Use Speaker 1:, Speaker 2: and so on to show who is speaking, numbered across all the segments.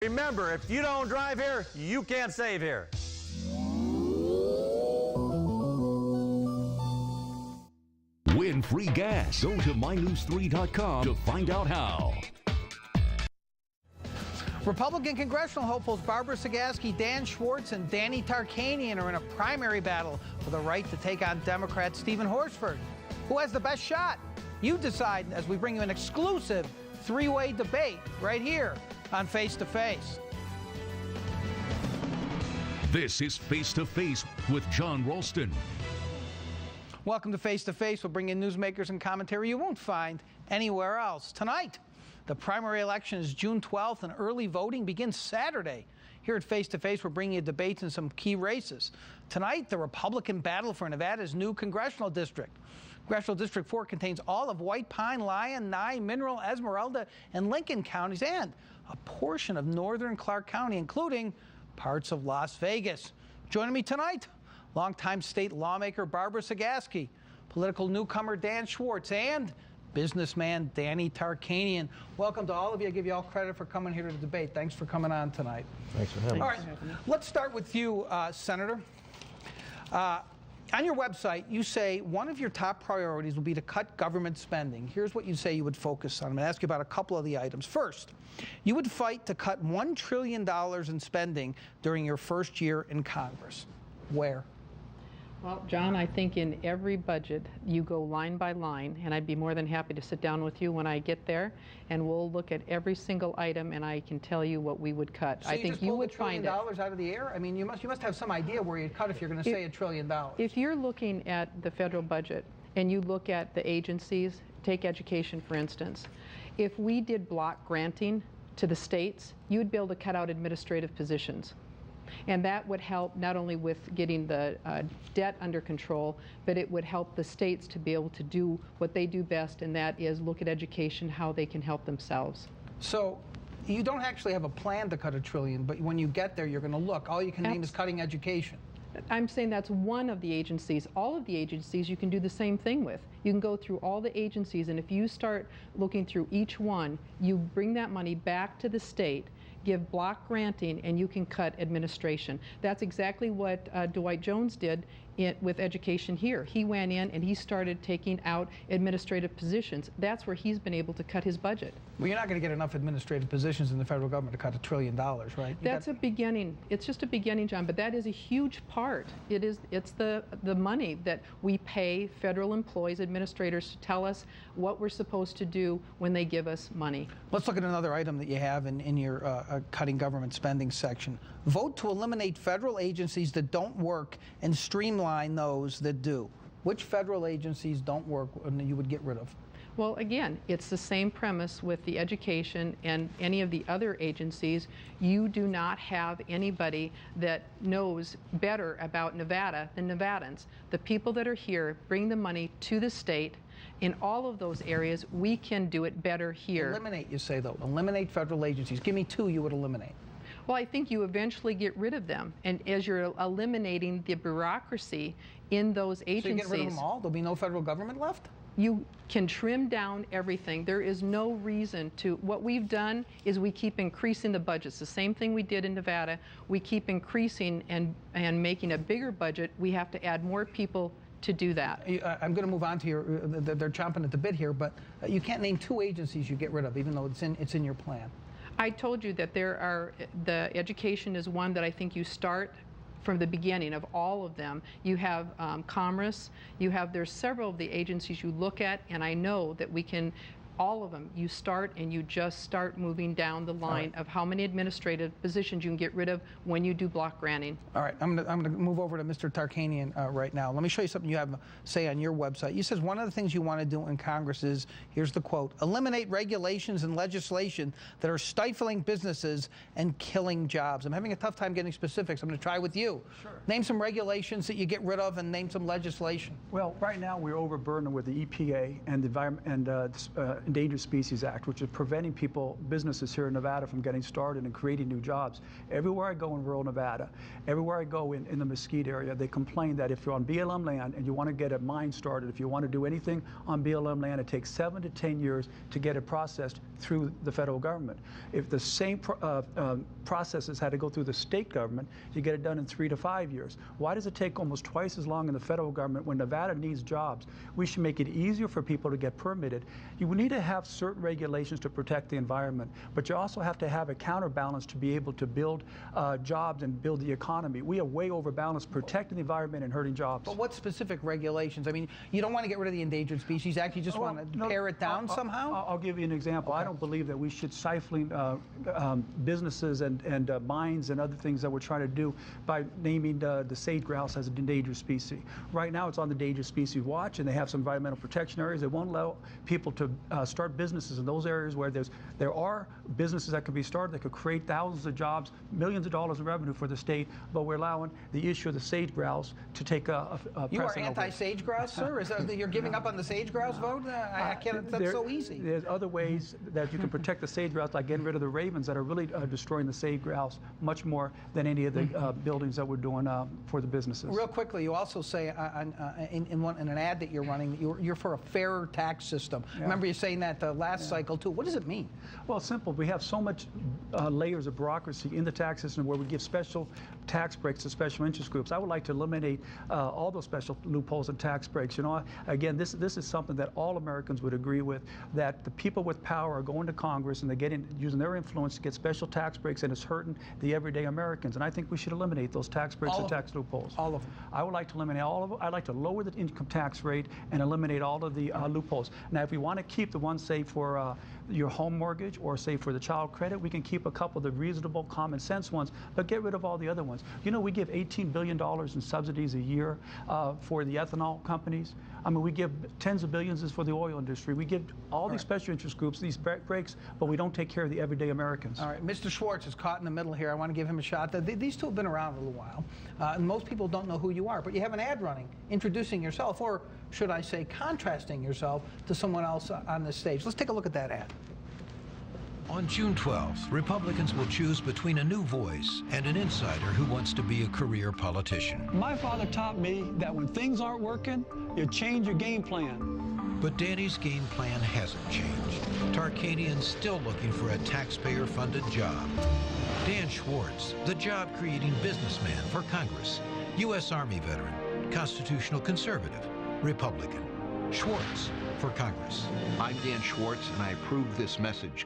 Speaker 1: Remember, if you don't drive here, you can't save here.
Speaker 2: Win free gas. Go to mynews3.com to find out how.
Speaker 3: Republican congressional hopefuls Barbara Sagaski, Dan Schwartz, and Danny Tarkanian are in a primary battle for the right to take on Democrat Stephen Horsford. Who has the best shot? You decide as we bring you an exclusive three-way debate right here on Face to Face.
Speaker 2: This is Face to Face with John Ralston.
Speaker 3: Welcome to Face to Face. We'll bring in newsmakers and commentary you won't find anywhere else. Tonight, the primary election is June 12th, and early voting begins Saturday. Here at Face to Face, we're bringing you debates in some key races. Tonight, the Republican battle for Nevada's new congressional district. Congressional District 4 contains all of White Pine, Lyon, Nye, Mineral, Esmeralda, and Lincoln counties, and a portion of northern Clark County, including parts of Las Vegas. Joining me tonight, longtime state lawmaker Barbara Sagaski, political newcomer Dan Schwartz, and businessman Danny Tarkanian. Welcome to all of you. I give you all credit for coming here to the debate. Thanks for coming on tonight.
Speaker 1: Thanks for having me.
Speaker 3: All right, let's start with you, Senator. On your website, you say one of your top priorities will be to cut government spending. Here's what you say you would focus on. I'm going to ask you about a couple of the items. First, you would fight to cut $1 trillion in spending during your first year in Congress. Where?
Speaker 4: Well, John, I think in every budget you go line by line, and I'd be more than happy to sit down with you when I get there, and we'll look at every single item, and I can tell you what we would cut.
Speaker 3: So
Speaker 4: I think you would find it.
Speaker 3: $1 trillion out of the air? I mean, you must have some idea where you'd cut if you're going to say $1 trillion.
Speaker 4: If you're looking at the federal budget and you look at the agencies, take education for instance, if we did block granting to the states, you'd be able to cut out administrative positions. And that would help not only with getting the debt under control, but it would help the states to be able to do what they do best, and that is look at education, how they can help themselves.
Speaker 3: So you don't actually have a plan to cut $1 trillion, but when you get there, you're going to look. All you can name is cutting education.
Speaker 4: I'm saying that's one of the agencies. All of the agencies you can do the same thing with. You can go through all the agencies, and if you start looking through each one, you bring that money back to the state, give block granting, and you can cut administration. That's exactly what Dwight Jones did with education here. He went in and he started taking out administrative positions. That's where he's been able to cut his budget.
Speaker 3: Well, you're not going to get enough administrative positions in the federal government to cut $1 trillion, right?
Speaker 4: That's a beginning. It's just a beginning, John, but that is a huge part. It's the money that we pay federal employees, administrators, to tell us what we're supposed to do when they give us money.
Speaker 3: Let's look at another item that you have in your cutting government spending section. Vote to eliminate federal agencies that don't work and streamline those that do. Which federal agencies don't work and you would get rid of?
Speaker 4: Well, again, it's the same premise with the education and any of the other agencies. You do not have anybody that knows better about Nevada than Nevadans. The people that are here bring the money to the state. In all of those areas, we can do it better here.
Speaker 3: Eliminate, you say, though. Eliminate federal agencies. Give me two you would eliminate.
Speaker 4: Well, I think you eventually get rid of them. And as you're eliminating the bureaucracy in those agencies...
Speaker 3: So you get rid of them all? There'll be no federal government left?
Speaker 4: You can trim down everything. There is no reason to. What we've done is we keep increasing the budgets. The same thing we did in Nevada. We keep increasing and making a bigger budget. We have to add more people to do that.
Speaker 3: I'm going to move on to your, they're chomping at the bit here, but you can't name two agencies you get rid of, even though it's in your plan.
Speaker 4: I told you that the education is one that I think you start from the beginning of all of them. You have Commerce, there's several of the agencies you look at, and I know that we can, all of them, you start and you just start moving down the line of how many administrative positions you can get rid of when you do block granting.
Speaker 3: All right, I'm gonna move over to Mr. Tarkanian right now. Let me show you something you have say on your website. You says one of the things you want to do in Congress is, here's the quote, eliminate regulations and legislation that are stifling businesses and killing jobs. I'm having a tough time getting specifics. I'm going to try with you.
Speaker 5: Sure.
Speaker 3: Name some regulations that you get rid of and name some legislation.
Speaker 5: Well, right now we're overburdened with the EPA and Endangered Species Act, which is preventing businesses here in Nevada from getting started and creating new jobs. Everywhere I go in rural Nevada, everywhere I go in the Mesquite area, they complain that if you're on BLM land and you want to get a mine started, if you want to do anything on BLM land, it takes 7 to 10 years to get it processed through the federal government. If the same processes had to go through the state government, you get it done in 3 to 5 years. Why does it take almost twice as long in the federal government when Nevada needs jobs? We should make it easier for people to get permitted. You need to have certain regulations to protect the environment, but you also have to have a counterbalance to be able to build jobs and build the economy. We are way overbalanced protecting the environment and hurting jobs.
Speaker 3: But what specific regulations? I mean, you don't want to get rid of the Endangered Species Act. You just want to pare it down somehow?
Speaker 5: I'll give you an example.
Speaker 3: Okay.
Speaker 5: I don't believe that we should stifling businesses and mines and other things that we're trying to do by naming the sage grouse as an endangered species. Right now, it's on the Endangered Species Watch, and they have some environmental protection areas. They won't allow people to start businesses in those areas where there are businesses that can be started that could create thousands of jobs, millions of dollars in revenue for the state, but we're allowing the issue of the sage grouse to take a
Speaker 3: You are anti-sage grouse, sir? Is that, you're giving up on the sage grouse vote? I can't. That's so easy.
Speaker 5: There's other ways that you can protect the sage grouse, like getting rid of the ravens that are really destroying the sage grouse much more than any of the buildings that we're doing for the businesses.
Speaker 3: Real quickly, you also say in an ad that you're running that you're for a fairer tax system. Yeah. Remember you saying that the last cycle too. What does it mean?
Speaker 5: Well, it's simple. We have so much layers of bureaucracy in the tax system where we give special tax breaks to special interest groups. I would like to eliminate all those special loopholes and tax breaks. You know, again, this is something that all Americans would agree with, that the people with power are going to Congress and they're using their influence to get special tax breaks, and it's hurting the everyday Americans. And I think we should eliminate those tax breaks and tax loopholes.
Speaker 3: All of them.
Speaker 5: I would like to eliminate all of them. I'd like to lower the income tax rate and eliminate all of the loopholes. Now, if we want to keep the ones, say, for your home mortgage or, say, for the child credit, we can keep a couple of the reasonable, common sense ones, but get rid of all the other ones. You know, we give $18 billion in subsidies a year for the ethanol companies. I mean, we give tens of billions for the oil industry. We give all these special interest groups these breaks, but we don't take care of the everyday Americans.
Speaker 3: All right, Mr. Schwartz is caught in the middle here. I want to give him a shot. These two have been around a little while, and most people don't know who you are, but you have an ad running introducing yourself, or should I say contrasting yourself to someone else on this stage. Let's take a look at that ad.
Speaker 6: On June 12th, Republicans will choose between a new voice and an insider who wants to be a career politician.
Speaker 7: My father taught me that when things aren't working, you change your game plan.
Speaker 6: But Danny's game plan hasn't changed. Tarkanian's still looking for a taxpayer-funded job. Dan Schwartz, the job-creating businessman for Congress, U.S. Army veteran, constitutional conservative, Republican. Schwartz for Congress.
Speaker 8: I'm Dan Schwartz, and I approve this message.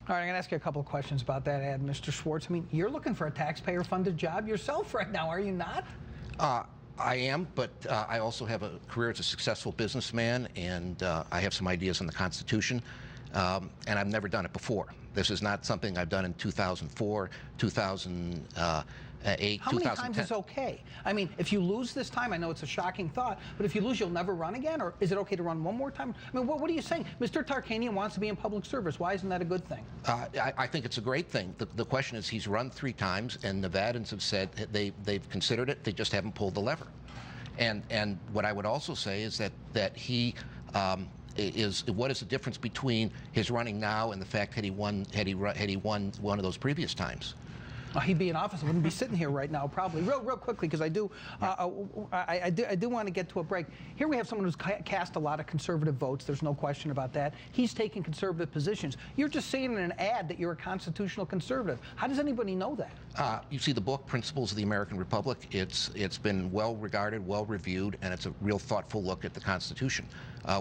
Speaker 3: All right, I'm going to ask you a couple of questions about that ad, Mr. Schwartz. I mean, you're looking for a taxpayer-funded job yourself right now, are you not?
Speaker 8: I am, but I also have a career as a successful businessman, and I have some ideas on the Constitution, and I've never done it before. This is not something I've done in 2004, 2008,
Speaker 3: How many times is okay? I mean, if you lose this time, I know it's a shocking thought, but if you lose, you'll never run again? Or is it okay to run one more time? I mean, what are you saying? Mr. Tarkanian wants to be in public service. Why isn't that a good thing?
Speaker 8: I think it's a great thing. The question is, he's run 3 times, and Nevadans have said they've considered it. They just haven't pulled the lever. And what I would also say is that he what is the difference between his running now and the fact that he won one of those previous times?
Speaker 3: He'd be in office. I wouldn't be sitting here right now, probably. Real quickly, because I do want to get to a break. Here we have someone who's cast a lot of conservative votes. There's no question about that. He's taking conservative positions. You're just saying in an ad that you're a constitutional conservative. How does anybody know that?
Speaker 8: You see the book, Principles of the American Republic. It's been well regarded, well reviewed, and it's a real thoughtful look at the Constitution.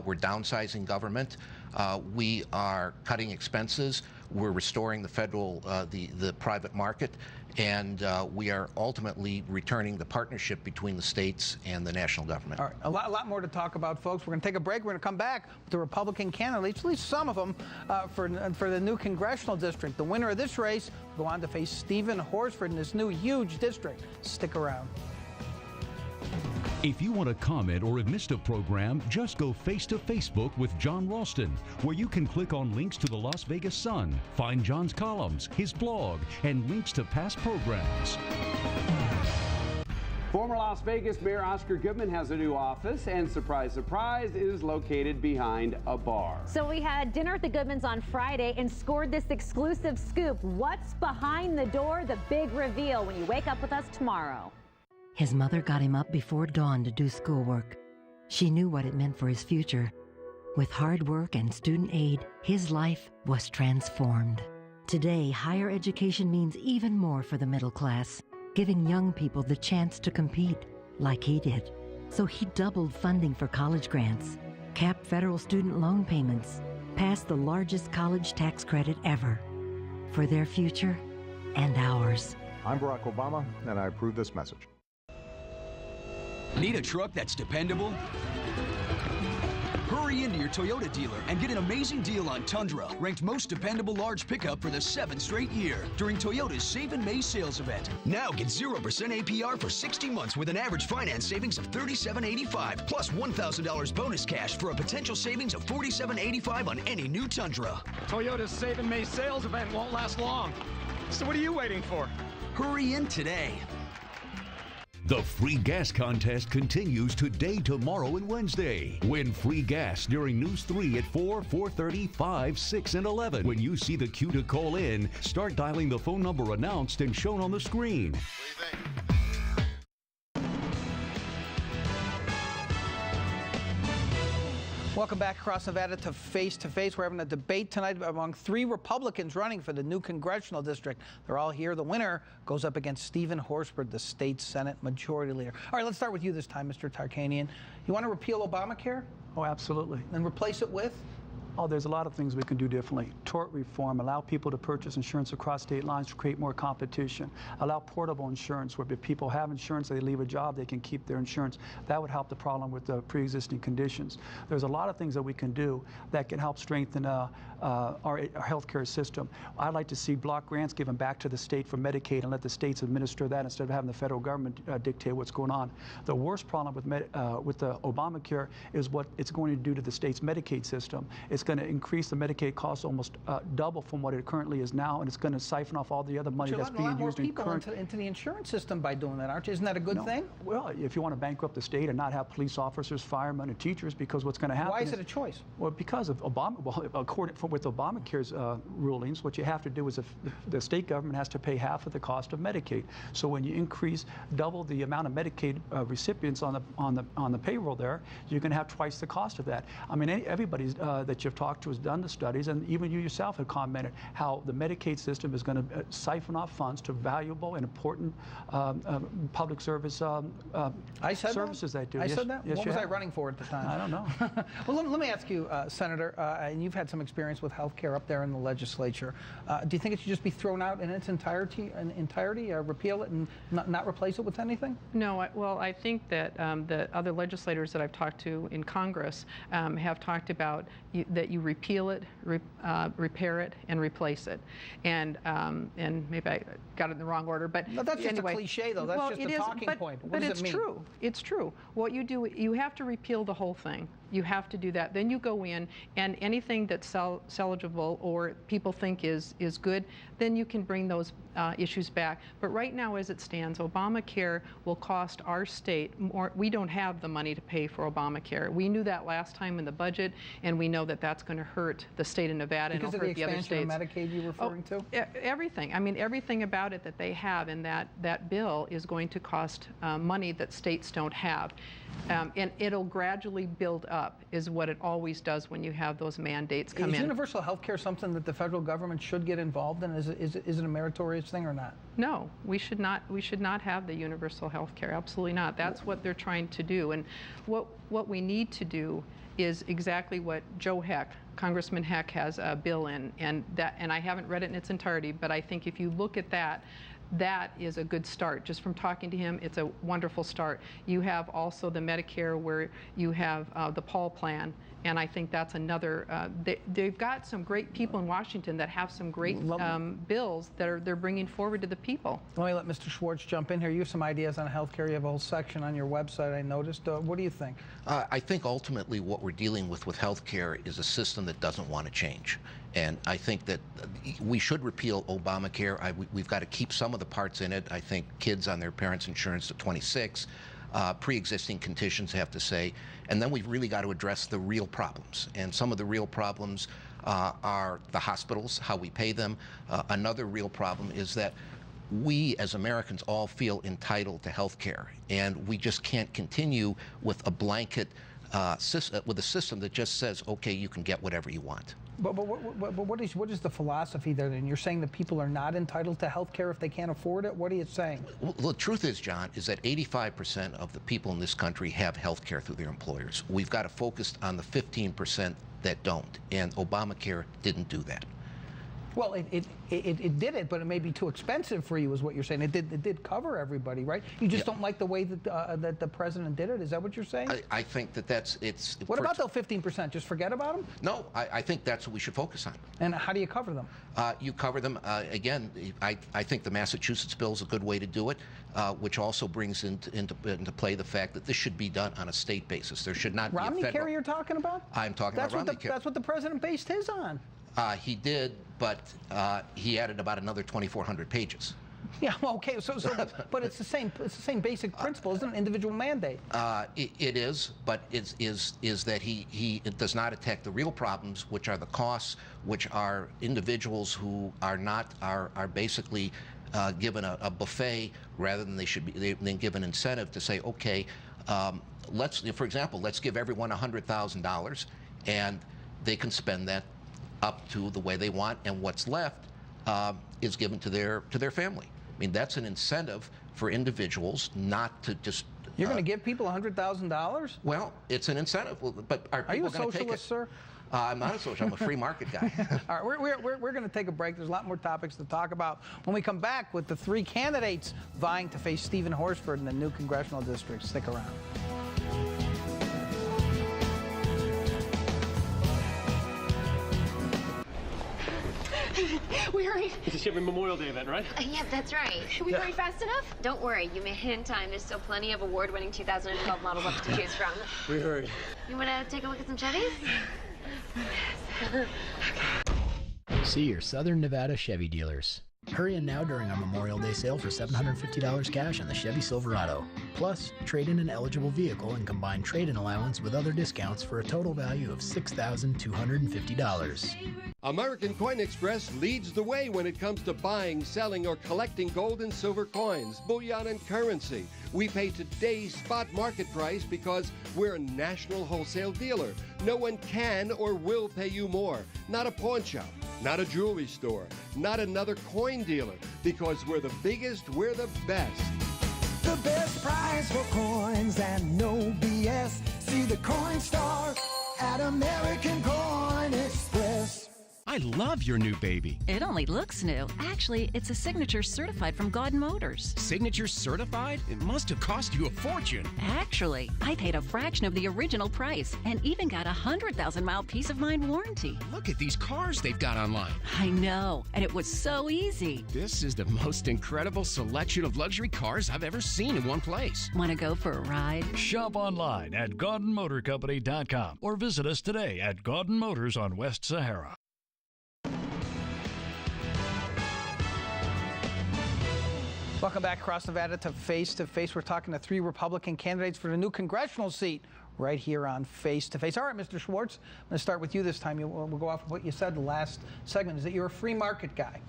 Speaker 8: We're downsizing government. We are cutting expenses. We're restoring the federal, the private market, and we are ultimately returning the partnership between the states and the national government.
Speaker 3: All right, a lot more to talk about, folks. We're going to take a break. We're going to come back with the Republican candidates, at least some of them, for the new congressional district. The winner of this race will go on to face Stephen Horsford in this new huge district. Stick around.
Speaker 2: If you want to comment or have missed a program, just go face to Facebook with John Ralston, where you can click on links to the Las Vegas Sun, find John's columns, his blog, and links to past programs.
Speaker 9: Former Las Vegas Mayor Oscar Goodman has a new office, and surprise, surprise, is located behind a bar.
Speaker 10: So we had dinner at the Goodmans on Friday and scored this exclusive scoop. What's behind the door? The big reveal when you wake up with us tomorrow.
Speaker 11: His mother got him up before dawn to do schoolwork. She knew what it meant for his future. With hard work and student aid, his life was transformed. Today, higher education means even more for the middle class, giving young people the chance to compete like he did. So he doubled funding for college grants, capped federal student loan payments, passed the largest college tax credit ever for their future and ours.
Speaker 12: I'm Barack Obama, and I approve this message.
Speaker 13: Need a truck that's dependable? Hurry into your Toyota dealer and get an amazing deal on Tundra, ranked most dependable large pickup for the 7th straight year during Toyota's Save in May sales event. Now get 0% APR for 60 months with an average finance savings of $37.85 plus $1,000 bonus cash for a potential savings of $47.85 on any new Tundra.
Speaker 14: Toyota's Save in May sales event won't last long. So what are you waiting for?
Speaker 13: Hurry in today.
Speaker 2: The free gas contest continues today, tomorrow, and Wednesday. Win free gas during News 3 at 4, 4:30, 5, 6, and 11. When you see the cue to call in, start dialing the phone number announced and shown on the screen.
Speaker 3: Welcome back across Nevada to Face. We're having a debate tonight among 3 Republicans running for the new congressional district. They're all here. The winner goes up against Stephen Horsford, the state Senate Majority Leader. All right, let's start with you this time, Mr. Tarkanian. You want to repeal Obamacare?
Speaker 5: Oh, absolutely.
Speaker 3: And replace it with?
Speaker 5: Oh, there's a lot of things we can do differently. Tort reform, allow people to purchase insurance across state lines to create more competition. Allow portable insurance, where if people have insurance, they leave a job, they can keep their insurance. That would help the problem with the pre-existing conditions. There's a lot of things that we can do that can help strengthen our healthcare system. I'd like to see block grants given back to the state for Medicaid and let the states administer that instead of having the federal government dictate what's going on. The worst problem with the Obamacare is what it's going to do to the state's Medicaid system. It's going to increase the Medicaid costs almost double from what it currently is now, and it's going to siphon off all the other money that's being used in current.
Speaker 3: Into the insurance system by doing that, aren't you? Isn't that a good thing?
Speaker 5: Well, if you want to bankrupt the state and not have police officers, firemen, and teachers, because what's going to happen?
Speaker 3: Why is it a choice?
Speaker 5: Well, because of Obama. Well, according with Obamacare's rulings, what you have to do is the state government has to pay half of the cost of Medicaid. So when you double the amount of Medicaid recipients on the payroll there, you're going to have twice the cost of that. I mean, everybody that you've talked to has done the studies, and even you yourself have commented how the Medicaid system is going to siphon off funds to valuable and important public service services that do.
Speaker 3: I
Speaker 5: Yes,
Speaker 3: said that?
Speaker 5: Yes,
Speaker 3: What was I running for at the time?
Speaker 5: I don't know.
Speaker 3: Well, let me ask you, Senator, and you've had some experience with health care up there in the legislature. Do you think it should just be thrown out in its entirety, repeal it and not replace it with anything?
Speaker 4: No, well, I think that the other legislators that I've talked to in Congress have talked about that you repeal it, repair it, and replace it. And maybe I got it in the wrong order, but
Speaker 3: no, that's just
Speaker 4: anyway,
Speaker 3: a cliche, though. That's
Speaker 4: well,
Speaker 3: just a talking point. What
Speaker 4: but
Speaker 3: does
Speaker 4: it's
Speaker 3: it mean?
Speaker 4: true. It's true. What you do, you have to repeal the whole thing. You have to do that. Then you go in, and anything that's salvageable or people think is good, then you can bring those issues back. But right now, as it stands, Obamacare will cost our state more. We don't have the money to pay for Obamacare. We knew that last time in the budget, and we know that that's going to hurt the state of Nevada and hurt the other states.
Speaker 3: Because of the expansion of Medicaid you're referring to?
Speaker 4: Everything. I mean, everything about it that they have in that bill is going to cost money that states don't have. And it'll gradually build up, is what it always does when you have those mandates come in.
Speaker 3: Is universal health care something that the federal government should get involved in? Is it a meritorious thing or not?
Speaker 4: No, we should not. We should not have the universal health care. Absolutely not. That's what they're trying to do. And what we need to do is exactly what Joe Heck, Congressman Heck, has a bill in, and I haven't read it in its entirety, but I think if you look at that, that is a good start. Just from talking to him, it's a wonderful start. You have also the Medicare, where you have the Paul plan, And I think that's another, they've got some great people in Washington that have some great bills that they're bringing forward to the people.
Speaker 3: Let me let Mr. Schwartz jump in here. You have some ideas on health care. You have a whole section on your website, I noticed. What do you think?
Speaker 8: I think ultimately what we're dealing with health care is a system that doesn't want to change. And I think that we should repeal Obamacare. We've got to keep some of the parts in it. I think kids on their parents' insurance to 26. Pre-existing conditions, have to say, and then we've really got to address the real problems. And some of the real problems are the hospitals, how we pay them. Another real problem is that we as Americans all feel entitled to health care, and we just can't continue with a blanket with a system that just says, okay, you can get whatever you want.
Speaker 3: But what is the philosophy there? And you're saying that people are not entitled to health care if they can't afford it? What are you saying?
Speaker 8: Well, the truth is, John, is that 85% of the people in this country have health care through their employers. We've got to focus on the 15% that don't, and Obamacare didn't do that.
Speaker 3: Well, it did it, but it may be too expensive for you, is what you're saying. It did cover everybody, right? You just don't like the way that that the president did it. Is that what you're saying?
Speaker 8: I think that it's.
Speaker 3: What about the 15%? Just forget about them?
Speaker 8: No, I think that's what we should focus on.
Speaker 3: And how do you cover them?
Speaker 8: You cover them again. I think the Massachusetts bill is a good way to do it, which also brings into play the fact that this should be done on a state basis. There should not be a federal.
Speaker 3: Romney care you're talking about?
Speaker 8: I'm talking about Romney care.
Speaker 3: That's what the president based his on.
Speaker 8: He did, but he added about another 2,400 pages.
Speaker 3: Yeah, well, okay, but it's the same basic principle, isn't it? Individual mandate.
Speaker 8: It is, but is that he does not attack the real problems, which are the costs, which are individuals who are basically given a buffet rather than they should be given incentive to say, okay, for example, let's give everyone $100,000, and they can spend that up to the way they want, and what's left is given to their family. I mean, that's an incentive for individuals not to just.
Speaker 3: You're going to give people $100,000?
Speaker 8: Well, it's an incentive. But are
Speaker 3: you a
Speaker 8: socialist,
Speaker 3: take it? Sir?
Speaker 8: I'm not a socialist. I'm a free market guy.
Speaker 3: All right, we're going to take a break. There's a lot more topics to talk about when we come back with the three candidates vying to face Stephen Horsford in the new congressional district. Stick around.
Speaker 15: We hurried.
Speaker 14: It's a Chevy Memorial Day event, right?
Speaker 15: Yeah, that's right. We hurried fast enough? Don't worry, you made it in time. There's still plenty of award-winning 2012 models left to choose from.
Speaker 14: We hurried.
Speaker 15: You want to take a look at some Chevys?
Speaker 16: See your Southern Nevada Chevy dealers. Hurry in now during our Memorial Day sale for $750 cash on the Chevy Silverado. Plus, trade in an eligible vehicle and combine trade-in allowance with other discounts for a total value of $6,250.
Speaker 17: American Coin Express leads the way when it comes to buying, selling, or collecting gold and silver coins, bullion, and currency. We pay today's spot market price because we're a national wholesale dealer. No one can or will pay you more. Not a pawn shop, not a jewelry store, not another coin dealer, because we're the biggest, we're the best.
Speaker 18: The best price for coins and no BS. See the Coin Star at American Coin Express.
Speaker 19: I love your new baby.
Speaker 20: It only looks new. Actually, it's a Signature certified from God Motors.
Speaker 19: Signature certified? It must have cost you a fortune.
Speaker 20: Actually, I paid a fraction of the original price and even got a 100,000-mile peace of mind warranty.
Speaker 19: Look at these cars they've got online.
Speaker 20: I know, and it was so easy.
Speaker 19: This is the most incredible selection of luxury cars I've ever seen in one place.
Speaker 20: Want to go for a ride?
Speaker 21: Shop online at GordonMotorCompany.com or visit us today at Gordon Motors on West Sahara.
Speaker 3: Welcome back across Nevada to Face. We're talking to three Republican candidates for the new congressional seat right here on Face to Face. All right, Mr. Schwartz, I'm going to start with you this time. We'll go off of what you said the last segment, is that you're a free market guy.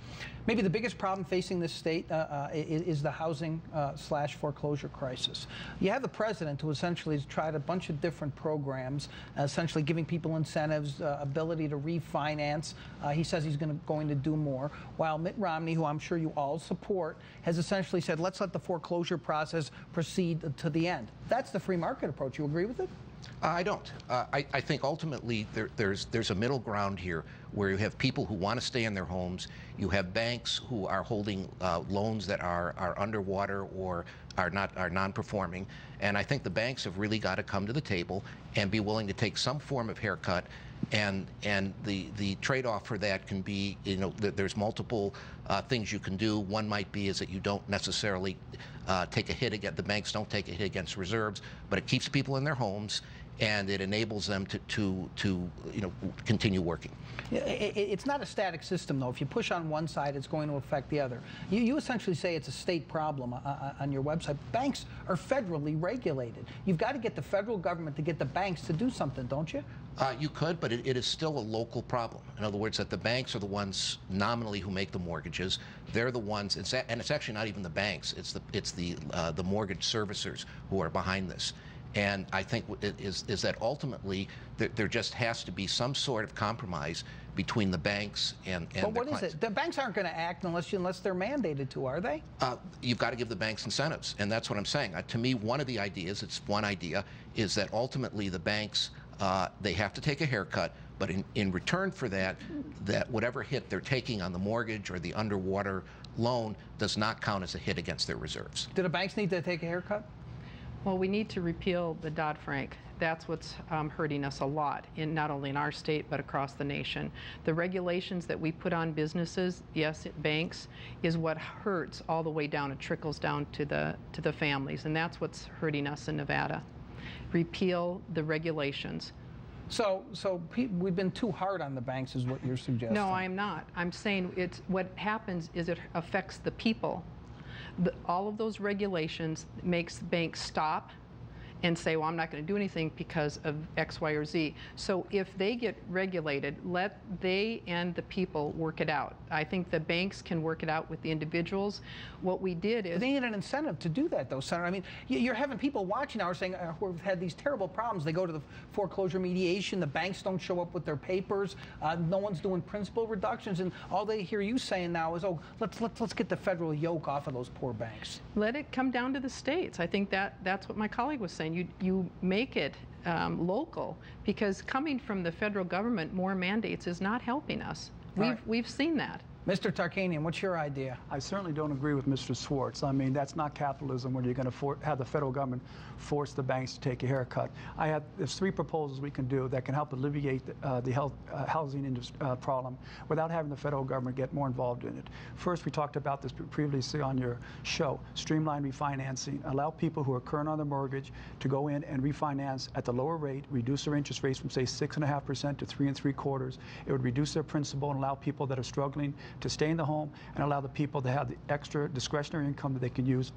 Speaker 3: Maybe the biggest problem facing this state is the housing / foreclosure crisis. You have the president who essentially has tried a bunch of different programs, essentially giving people incentives, ability to refinance. He says he's going to do more, while Mitt Romney, who I'm sure you all support, has essentially said, let's let the foreclosure process proceed to the end. That's the free market approach. You agree with it?
Speaker 8: I don't. I think ultimately there's a middle ground here where you have people who want to stay in their homes. You have banks who are holding loans that are underwater or are non-performing. And I think the banks have really got to come to the table and be willing to take some form of haircut. And the trade-off for that can be, there's multiple things you can do. One might be is that you don't necessarily take a hit against, the banks don't take a hit against reserves, but it keeps people in their homes and it enables them to continue working.
Speaker 3: It's not a static system, though. If you push on one side, it's going to affect the other. You essentially say it's a state problem on your website. Banks are federally regulated. You've got to get the federal government to get the banks to do something, don't you?
Speaker 8: You could, but it is still a local problem. In other words, that the banks are the ones nominally who make the mortgages. They're the ones, and it's actually not even the banks. It's the mortgage servicers who are behind this. And I think is that ultimately there just has to be some sort of compromise between the banks and
Speaker 3: but what is it? The banks aren't going to act unless they're mandated to, are they?
Speaker 8: You've got to give the banks incentives, and that's what I'm saying. To me, one of the ideas, it's one idea, is that ultimately the banks, they have to take a haircut, but in return for that whatever hit they're taking on the mortgage or the underwater loan does not count as a hit against their reserves.
Speaker 3: Do the banks need to take a haircut?
Speaker 4: Well, we need to repeal the Dodd-Frank. That's what's hurting us a lot, not only in our state, but across the nation. The regulations that we put on businesses, yes, banks, is what hurts all the way down. It trickles down to the families, and that's what's hurting us in Nevada. Repeal the regulations.
Speaker 3: So we've been too hard on the banks, is what you're suggesting?
Speaker 4: No, I am not. I'm saying what happens is it affects the people. All of those regulations makes banks stop and say, well, I'm not going to do anything because of X, Y, or Z. So if they get regulated, let they and the people work it out. I think the banks can work it out with the individuals. What we did is...
Speaker 3: They need an incentive to do that, though, Senator. I mean, you're having people watching now who are saying, who've had these terrible problems. They go to the foreclosure mediation, the banks don't show up with their papers, no one's doing principal reductions, and all they hear you saying now is, oh, let's get the federal yoke off of those poor banks.
Speaker 4: Let it come down to the states. I think that's what my colleague was saying. You make it local, because coming from the federal government, more mandates is not helping us. We've seen that.
Speaker 3: Mr. Tarkanian, what's your idea?
Speaker 5: I certainly don't agree with Mr. Schwartz. I mean, that's not capitalism when you're going to have the federal government force the banks to take a haircut. There's three proposals we can do that can help alleviate the housing problem without having the federal government get more involved in it. First, we talked about this previously on your show, streamline refinancing. Allow people who are current on their mortgage to go in and refinance at the lower rate, reduce their interest rates from, say, 6.5% to 3 3/4. It would reduce their principal and allow people that are struggling to stay in the home and allow the people to have the extra discretionary income that they can use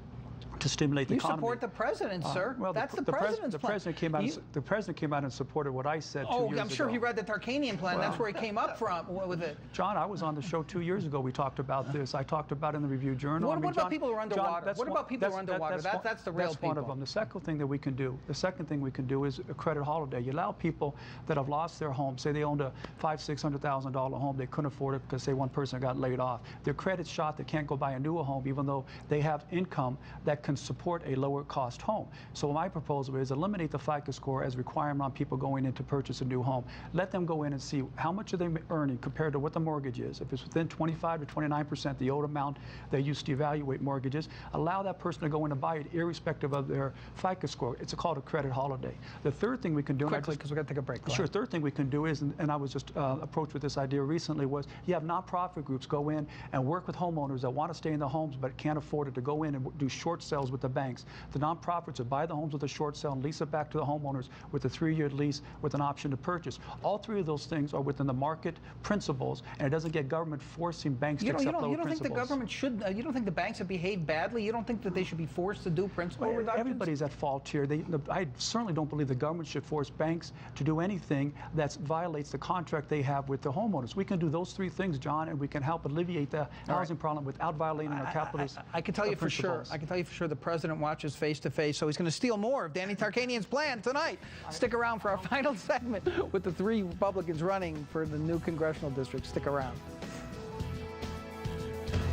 Speaker 5: to stimulate the economy.
Speaker 3: You support the president, sir.
Speaker 5: Well,
Speaker 3: that's the president's plan.
Speaker 5: The president came out and supported what I said 2 years ago.
Speaker 3: Oh, I'm sure he read the Tarkanian plan. That's where he came up from with it.
Speaker 5: John, I was on the show 2 years ago. We talked about this. I talked about it in the Review Journal.
Speaker 3: What about people who are underwater? What about people who are underwater? That's the real people.
Speaker 5: That's one of them. The second thing that we can do, is a credit holiday. You allow people that have lost their home, say they owned a $500,000-$600,000 home, they couldn't afford it because, say, one person got laid off. Their credit's shot, they can't go buy a newer home, even though they have income that can support a lower cost home. So my proposal is eliminate the FICO score as a requirement on people going in to purchase a new home. Let them go in and see how much are they earning compared to what the mortgage is. If it's within 25 to 29%, the old amount they used to evaluate mortgages, allow that person to go in and buy it irrespective of their FICO score. It's called a credit holiday. The third thing we can do...
Speaker 3: Quickly, because we've got to take a break.
Speaker 5: Sure. Third thing we can do is, and I was just approached with this idea recently, was you have nonprofit groups go in and work with homeowners that want to stay in the homes but can't afford it, to go in and do short sales with the banks. The nonprofits would buy the homes with a short sale and lease it back to the homeowners with a 3-year lease with an option to purchase. All three of those things are within the market principles, and it doesn't get government forcing banks to accept lower principles.
Speaker 3: You don't think the government should, you don't think the banks have behaved badly? You don't think that they should be forced to do principal reductions?
Speaker 5: Everybody's at fault here. I certainly don't believe the government should force banks to do anything that violates the contract they have with the homeowners. We can do those three things, John, and we can help alleviate the housing problem without violating our capitalist
Speaker 3: I can tell you for sure. I can tell you for sure the president watches Face to Face, so he's going to steal more of Danny Tarkanian's plan tonight. Stick around for our final segment with the 3 Republicans running for the new congressional district. Stick around.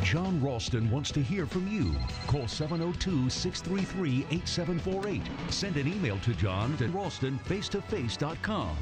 Speaker 2: John Ralston wants to hear from you. Call 702-633-8748. Send an email to John at ralstonfacetoface.com.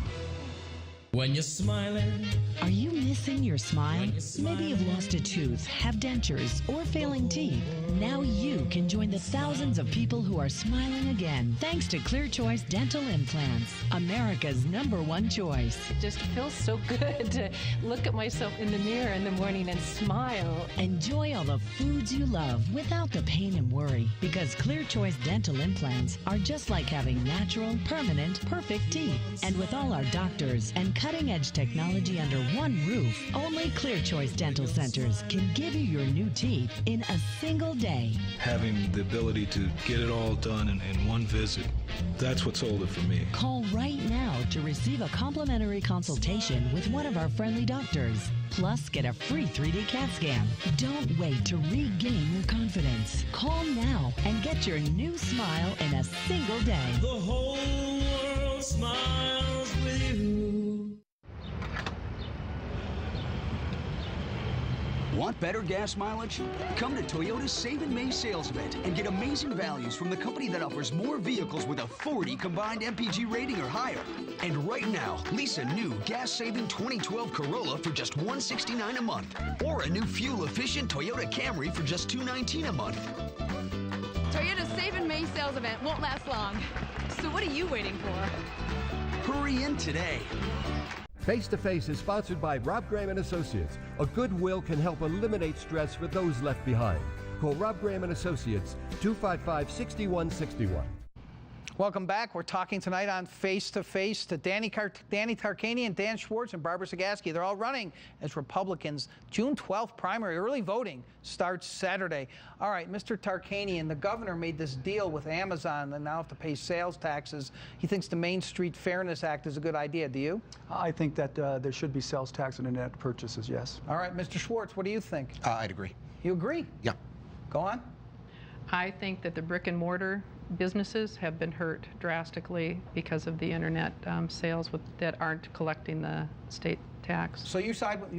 Speaker 1: When you're smiling.
Speaker 22: Are you missing your smile? Maybe you've lost a tooth, have dentures, or failing teeth. Now you can join the thousands of people who are smiling again thanks to Clear Choice Dental Implants, America's #1 choice.
Speaker 23: It just feels so good to look at myself in the mirror in the morning and smile.
Speaker 22: Enjoy all the foods you love without the pain and worry, because Clear Choice Dental Implants are just like having natural, permanent, perfect teeth. And with all our doctors and cutting-edge technology under one roof, only Clear Choice Dental Centers can give you your new teeth in a single day.
Speaker 24: Having the ability to get it all done in one visit, that's what sold it for me.
Speaker 22: Call right now to receive a complimentary consultation with one of our friendly doctors. Plus, get a free 3D CAT scan. Don't wait to regain your confidence. Call now and get your new smile in a single day.
Speaker 1: The whole world smiles with you.
Speaker 13: Want better gas mileage? Come to Toyota's Save in May sales event and get amazing values from the company that offers more vehicles with a 40 combined MPG rating or higher. And right now, lease a new gas-saving 2012 Corolla for just $169 a month, or a new fuel-efficient Toyota Camry for just $219 a month.
Speaker 25: Toyota's Save in May sales event won't last long. So what are you waiting for?
Speaker 13: Hurry in today.
Speaker 17: Face to Face is sponsored by Rob Graham and Associates. A goodwill can help eliminate stress for those left behind. Call Rob Graham and Associates, 255-6161.
Speaker 3: Welcome back. We're talking tonight on Face to Face to Danny Tarkanian, Dan Schwartz, and Barbara Sagaski. They're all running as Republicans. June 12th primary early voting starts Saturday. All right, Mr. Tarkanian, the governor made this deal with Amazon and now have to pay sales taxes. He thinks the Main Street Fairness Act is a good idea. Do you?
Speaker 5: I think that there should be sales tax on internet purchases, yes.
Speaker 3: All right, Mr. Schwartz, what do you think?
Speaker 8: I'd agree.
Speaker 3: You agree?
Speaker 8: Yeah.
Speaker 3: Go on.
Speaker 4: I think that the brick and mortar businesses have been hurt drastically because of the internet sales that aren't collecting the state tax.
Speaker 3: So you side with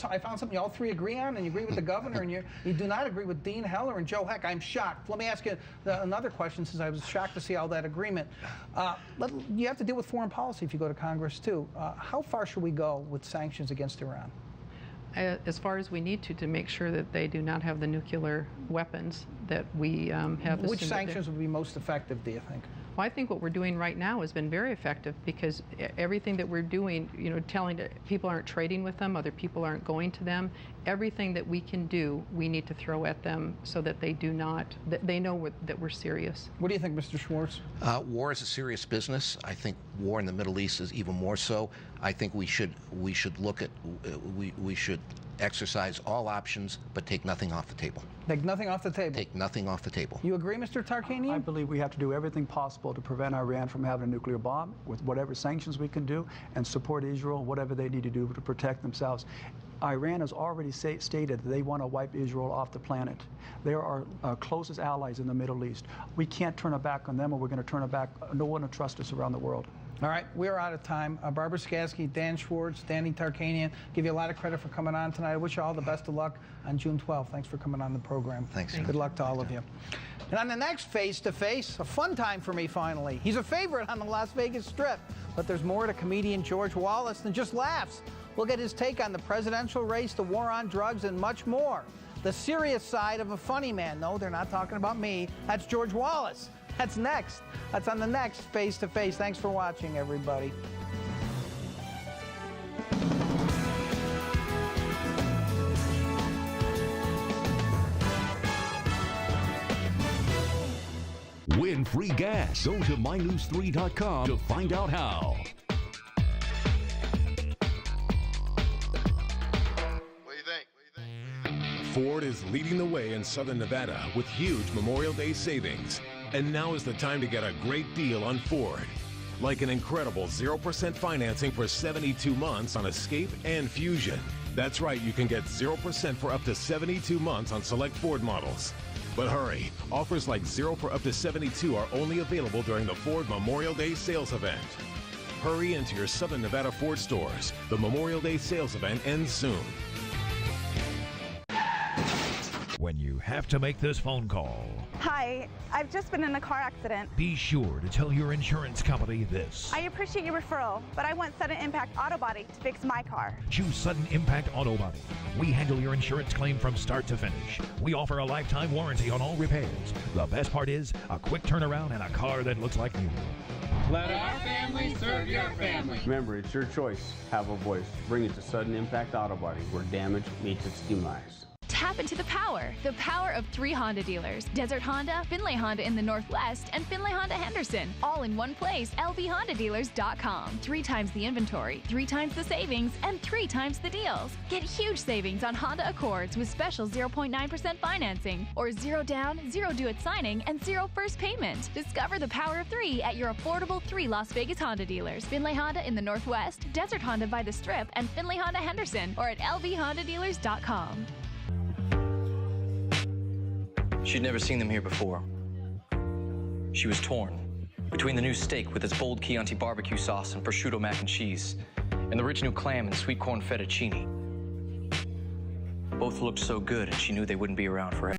Speaker 3: I found something you all three agree on, and you agree with the governor, and you do not agree with Dean Heller and Joe Heck. I'm shocked. Let me ask you another question, since I was shocked to see all that agreement. You have to deal with foreign policy if you go to Congress too. How far should we go with sanctions against Iran?
Speaker 4: As far as we need to make sure that they do not have the nuclear weapons that we have.
Speaker 3: Which sanctions would be most effective, do you think?
Speaker 4: Well, I think what we're doing right now has been very effective, because everything that we're doing, telling people aren't trading with them, other people aren't going to them. Everything that we can do, we need to throw at them so that they do not, that they know that we're serious.
Speaker 3: What do you think, Mr. Schwartz?
Speaker 8: War is a serious business. I think war in the Middle East is even more so. I think we should look at, we should exercise all options, but take nothing off the table.
Speaker 3: Take nothing off the table?
Speaker 8: Take nothing off the table.
Speaker 3: You agree, Mr. Tarkanian?
Speaker 5: I believe we have to do everything possible to prevent Iran from having a nuclear bomb, with whatever sanctions we can do, and support Israel, whatever they need to do to protect themselves. Iran has already stated that they want to wipe Israel off the planet. They are our closest allies in the Middle East. We can't turn our back on them, or we're going to turn our back. No one will trust us around the world.
Speaker 3: All right, we're out of time. Barbara Sagaski, Dan Schwartz, Danny Tarkanian, give you a lot of credit for coming on tonight. I wish you all the best of luck on June 12th. Thanks for coming on the program.
Speaker 8: Thanks.
Speaker 3: Good luck to all of you. And on the next Face to Face, a fun time for me finally. He's a favorite on the Las Vegas Strip, but there's more to comedian George Wallace than just laughs. We'll get his take on the presidential race, the war on drugs, and much more. The serious side of a funny man. No, they're not talking about me. That's George Wallace. That's next. That's on the next Face to Face. Thanks for watching, everybody.
Speaker 2: Win free gas. Go to mynews3.com to find out how.
Speaker 26: Ford is leading the way in Southern Nevada with huge Memorial Day savings. And now is the time to get a great deal on Ford. Like an incredible 0% financing for 72 months on Escape and Fusion. That's right, you can get 0% for up to 72 months on select Ford models. But hurry, offers like 0 for up to 72 are only available during the Ford Memorial Day sales event. Hurry into your Southern Nevada Ford stores. The Memorial Day sales event ends soon.
Speaker 6: when you have to make this phone call.
Speaker 7: Hi, I've just been in a car accident.
Speaker 6: Be sure to tell your insurance company this.
Speaker 7: I appreciate your referral, but I want Sudden Impact Auto Body to fix my car.
Speaker 6: Choose Sudden Impact Auto Body. We handle your insurance claim from start to finish. We offer a lifetime warranty on all repairs. The best part is a quick turnaround and a car that looks like new.
Speaker 9: Let our family serve your family.
Speaker 10: Remember, it's your choice. Have a voice. Bring it to Sudden Impact Auto Body, where damage meets its demise.
Speaker 11: Tap into the power of 3 Honda dealers. Desert Honda, Finlay Honda in the Northwest, and Finlay Honda Henderson. All in one place, lvhondadealers.com. 3 times the inventory, 3 times the savings, and 3 times the deals. Get huge savings on Honda Accords with special 0.9% financing, or 0 down, 0 due at signing, and 0 first payment. Discover the power of 3 at your affordable 3 Las Vegas Honda dealers. Finlay Honda in the Northwest, Desert Honda by the Strip, and Finlay Honda Henderson, or at lvhondadealers.com.
Speaker 12: She'd never seen them here before. She was torn between the new steak with its bold Chianti barbecue sauce and prosciutto mac and cheese, and the rich new clam and sweet corn fettuccine. Both looked so good, and she knew they wouldn't be around forever.